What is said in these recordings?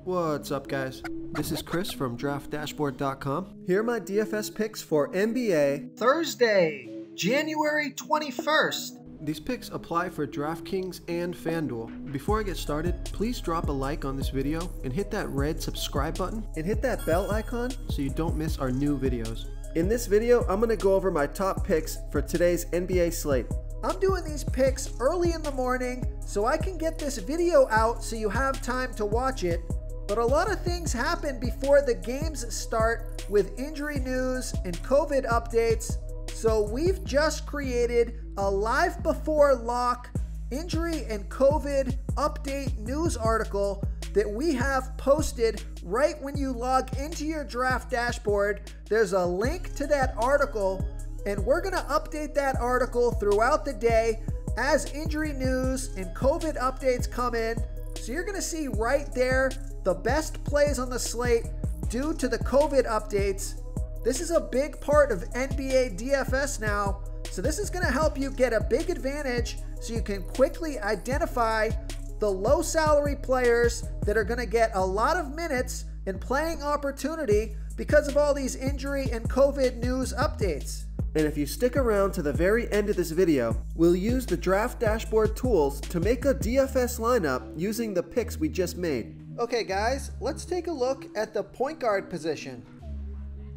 What's up, guys? This is Chris from DraftDashboard.com. Here are my DFS picks for NBA Thursday, January 21st. These picks apply for DraftKings and FanDuel. Before I get started, please drop a like on this video and hit that red subscribe button and hit that bell icon so you don't miss our new videos. In this video, I'm going to go over my top picks for today's NBA slate. I'm doing these picks early in the morning so I can get this video out so you have time to watch it. But a lot of things happen before the games start with injury news and COVID updates. So we've just created a live before lock injury and COVID update news article that we have posted right when you log into your draft dashboard. There's a link to that article, and we're going to update that article throughout the day as injury news and COVID updates come in. So you're going to see right there the best plays on the slate due to the COVID updates. This is a big part of NBA DFS now, so this is going to help you get a big advantage so you can quickly identify the low salary players that are going to get a lot of minutes and playing opportunity because of all these injury and COVID news updates. And if you stick around to the very end of this video, we'll use the draft dashboard tools to make a DFS lineup using the picks we just made. Okay guys, let's take a look at the point guard position.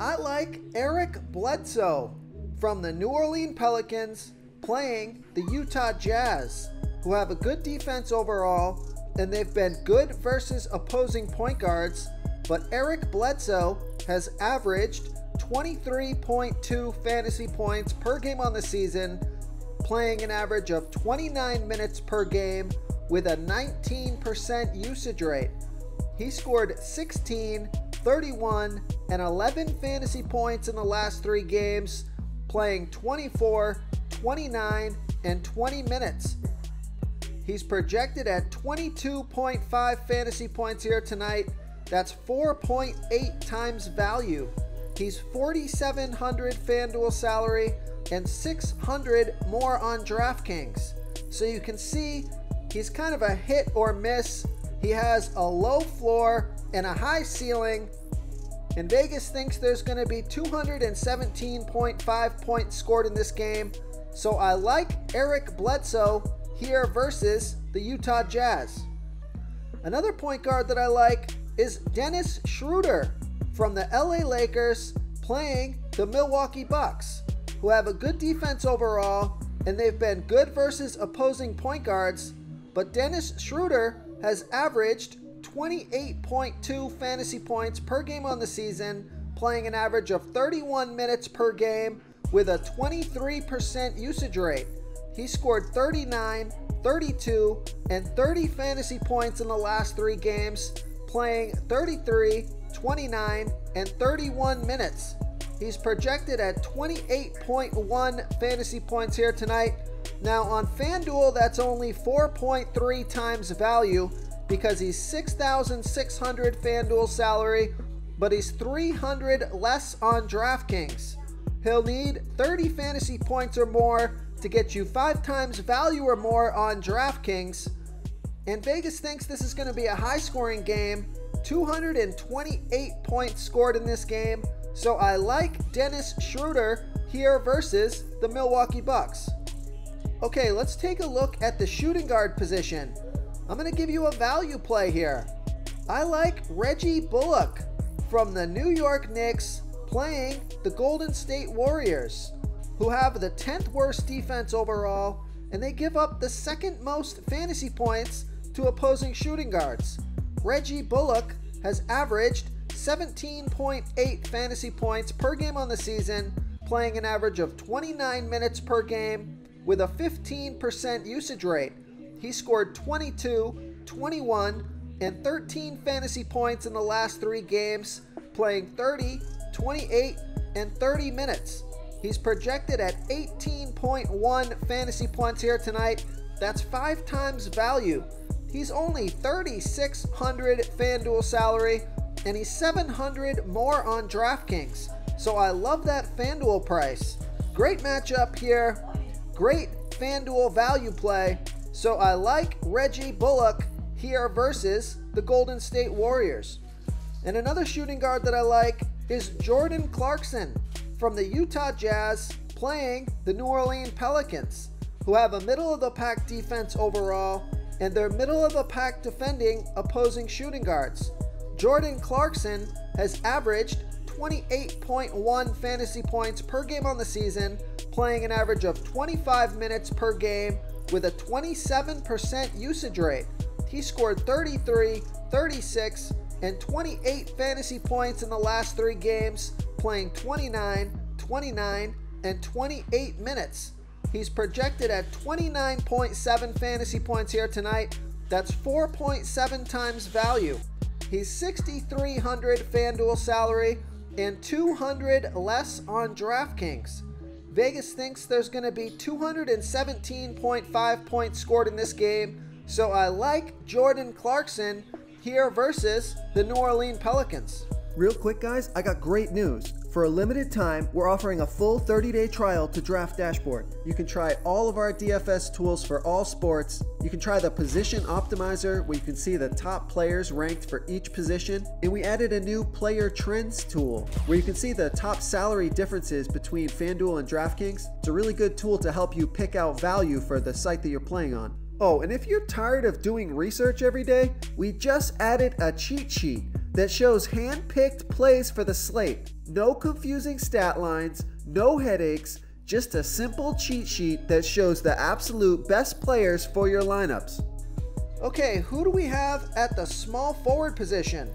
I like Eric Bledsoe from the New Orleans Pelicans playing the Utah Jazz, who have a good defense overall, and they've been good versus opposing point guards, but Eric Bledsoe has averaged 23.2 fantasy points per game on the season, playing an average of 29 minutes per game with a 19% usage rate. He scored 16, 31, and 11 fantasy points in the last 3 games, playing 24, 29, and 20 minutes. He's projected at 22.5 fantasy points here tonight. That's 4.8 times value. He's 4,700 FanDuel salary and 600 more on DraftKings. So you can see he's kind of a hit or miss. He has a low floor and a high ceiling, and Vegas thinks there's going to be 217.5 points scored in this game. So I like Eric Bledsoe here versus the Utah Jazz. Another point guard that I like is Dennis Schroder from the LA Lakers playing the Milwaukee Bucks, who have a good defense overall, and they've been good versus opposing point guards, but Dennis Schroder has averaged 28.2 fantasy points per game on the season, playing an average of 31 minutes per game with a 23% usage rate. He scored 39, 32, and 30 fantasy points in the last 3 games, playing 33, 29, and 31 minutes. He's projected at 28.1 fantasy points here tonight. Now on FanDuel, that's only 4.3 times value because he's 6,600 FanDuel salary, but he's 300 less on DraftKings. He'll need 30 fantasy points or more to get you 5 times value or more on DraftKings. And Vegas thinks this is going to be a high scoring game. 228 points scored in this game. So I like Dennis Schroder here versus the Milwaukee Bucks. Okay, let's take a look at the shooting guard position. I'm going to give you a value play here. I like Reggie Bullock from the New York Knicks playing the Golden State Warriors, who have the 10th worst defense overall, and they give up the 2nd most fantasy points to opposing shooting guards. Reggie Bullock has averaged 17.8 fantasy points per game on the season, playing an average of 29 minutes per game with a 15% usage rate. He scored 22, 21, and 13 fantasy points in the last 3 games, playing 30, 28, and 30 minutes. He's projected at 18.1 fantasy points here tonight. That's 5 times value. He's only 3,600 FanDuel salary, and he's 700 more on DraftKings. So I love that FanDuel price. Great matchup here. Great FanDuel value play. So I like Reggie Bullock here versus the Golden State Warriors. And another shooting guard that I like is Jordan Clarkson from the Utah Jazz playing the New Orleans Pelicans, who have a middle-of-the-pack defense overall, and they're middle-of-the-pack defending opposing shooting guards. Jordan Clarkson has averaged 28.1 fantasy points per game on the season, playing an average of 25 minutes per game with a 27% usage rate. He scored 33, 36, and 28 fantasy points in the last 3 games, playing 29, 29, and 28 minutes. He's projected at 29.7 fantasy points here tonight. That's 4.7 times value. He's 6,300 FanDuel salary and 200 less on DraftKings. Vegas thinks there's going to be 217.5 points scored in this game, so I like Jordan Clarkson here versus the New Orleans Pelicans. Real quick guys, I got great news. For a limited time, we're offering a full 30-day trial to Draft Dashboard. You can try all of our DFS tools for all sports. You can try the Position Optimizer, where you can see the top players ranked for each position. And we added a new Player Trends tool, where you can see the top salary differences between FanDuel and DraftKings. It's a really good tool to help you pick out value for the site that you're playing on. Oh, and if you're tired of doing research every day, we just added a cheat sheet that shows hand-picked plays for the slate. No confusing stat lines, no headaches, just a simple cheat sheet that shows the absolute best players for your lineups. Okay, who do we have at the small forward position?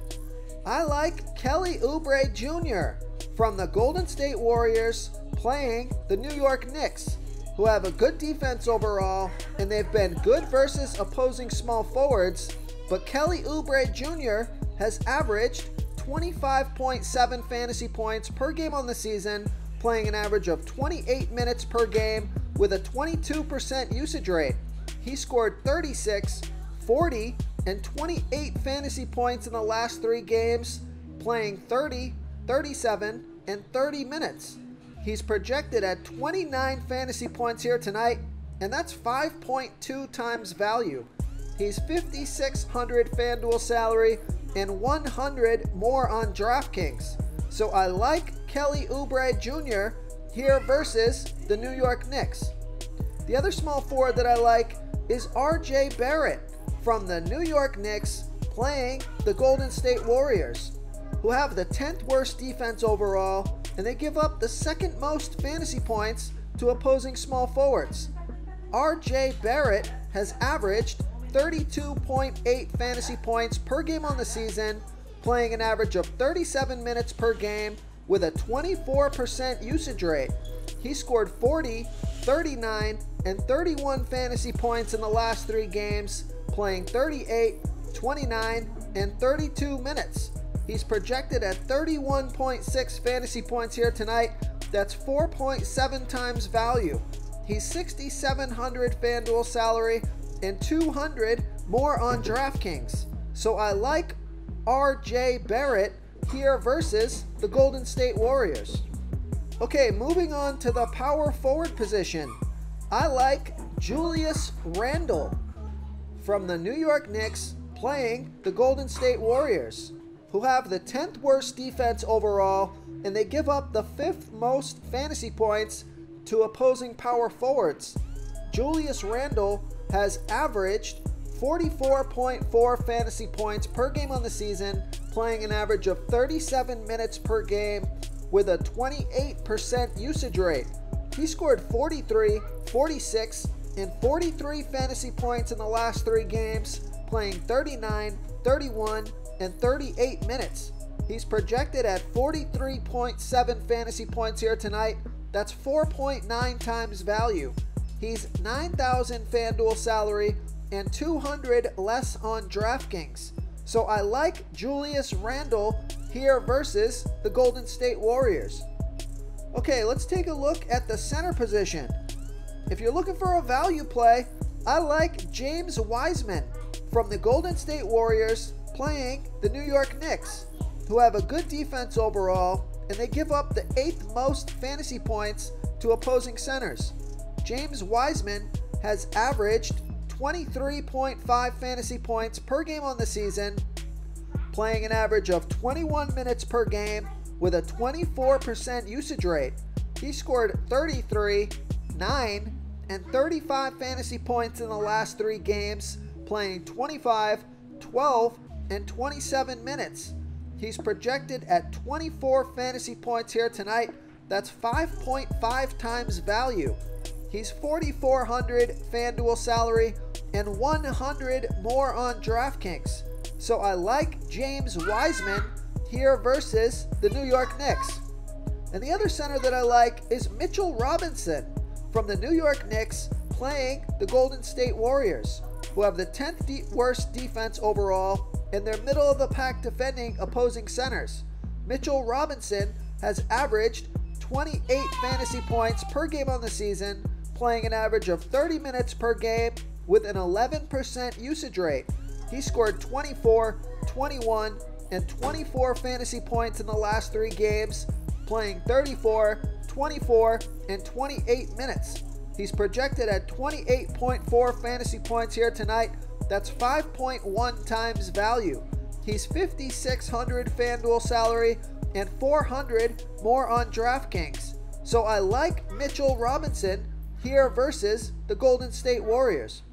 I like Kelly Oubre Jr. from the Golden State Warriors playing the New York Knicks, who have a good defense overall, and they've been good versus opposing small forwards, but Kelly Oubre Jr. has averaged 25.7 fantasy points per game on the season, playing an average of 28 minutes per game with a 22% usage rate. He scored 36, 40, and 28 fantasy points in the last 3 games, playing 30, 37, and 30 minutes. He's projected at 29 fantasy points here tonight, and that's 5.2 times value. He's 5,600 FanDuel salary and 100 more on DraftKings. So I like Kelly Oubre Jr. here versus the New York Knicks. The other small forward that I like is RJ Barrett from the New York Knicks playing the Golden State Warriors, who have the 10th worst defense overall, and they give up the 2nd most fantasy points to opposing small forwards. RJ Barrett has averaged 32.8 fantasy points per game on the season, playing an average of 37 minutes per game with a 24% usage rate. He scored 40, 39, and 31 fantasy points in the last 3 games, playing 38, 29, and 32 minutes. He's projected at 31.6 fantasy points here tonight. That's 4.7 times value. He's 6,700 FanDuel salary and 200 more on DraftKings. So I like RJ Barrett here versus the Golden State Warriors. Okay, moving on to the power forward position. I like Julius Randle from the New York Knicks playing the Golden State Warriors, who have the 10th worst defense overall, and they give up the 5th most fantasy points to opposing power forwards. Julius Randle has averaged 44.4 fantasy points per game on the season, playing an average of 37 minutes per game with a 28% usage rate. He scored 43, 46, and 43 fantasy points in the last 3 games, playing 39, 31, and 38 minutes. He's projected at 43.7 fantasy points here tonight. That's 4.9 times value. He's 9,000 FanDuel salary and 200 less on DraftKings. So I like Julius Randle here versus the Golden State Warriors. Okay, let's take a look at the center position. If you're looking for a value play, I like James Wiseman from the Golden State Warriors playing the New York Knicks, who have a good defense overall, and they give up the 8th most fantasy points to opposing centers. James Wiseman has averaged 23.5 fantasy points per game on the season, playing an average of 21 minutes per game with a 24% usage rate. He scored 33, 9, and 35 fantasy points in the last 3 games, playing 25, 12, and 27 minutes. He's projected at 24 fantasy points here tonight. That's 5.5 times value. He's 4,400 FanDuel salary and 100 more on DraftKings. So I like James Wiseman here versus the New York Knicks. And the other center that I like is Mitchell Robinson from the New York Knicks, playing the Golden State Warriors, who have the 10th worst defense overall, and they're middle of the pack defending opposing centers. Mitchell Robinson has averaged 28 fantasy points per game on the season, playing an average of 30 minutes per game with an 11% usage rate. He scored 24, 21, and 24 fantasy points in the last 3 games, playing 34, 24, and 28 minutes. He's projected at 28.4 fantasy points here tonight. That's 5.1 times value. He's 5,600 FanDuel salary and 400 more on DraftKings. So I like Mitchell Robinson here versus the Golden State Warriors.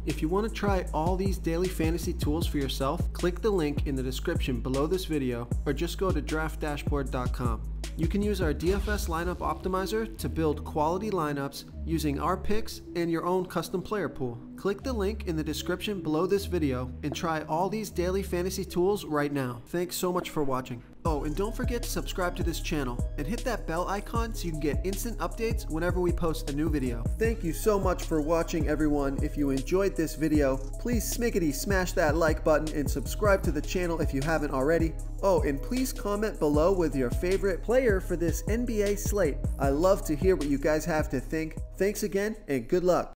If you want to try all these daily fantasy tools for yourself, click the link in the description below this video or just go to draftdashboard.com. You can use our DFS lineup optimizer to build quality lineups using our picks and your own custom player pool. Click the link in the description below this video and try all these daily fantasy tools right now. Thanks so much for watching. Oh, and don't forget to subscribe to this channel and hit that bell icon so you can get instant updates whenever we post a new video. Thank you so much for watching, everyone. If you enjoyed this video, please smiggity smash that like button and subscribe to the channel if you haven't already. Oh, and please comment below with your favorite player for this NBA slate. I love to hear what you guys have to think. Thanks again and good luck.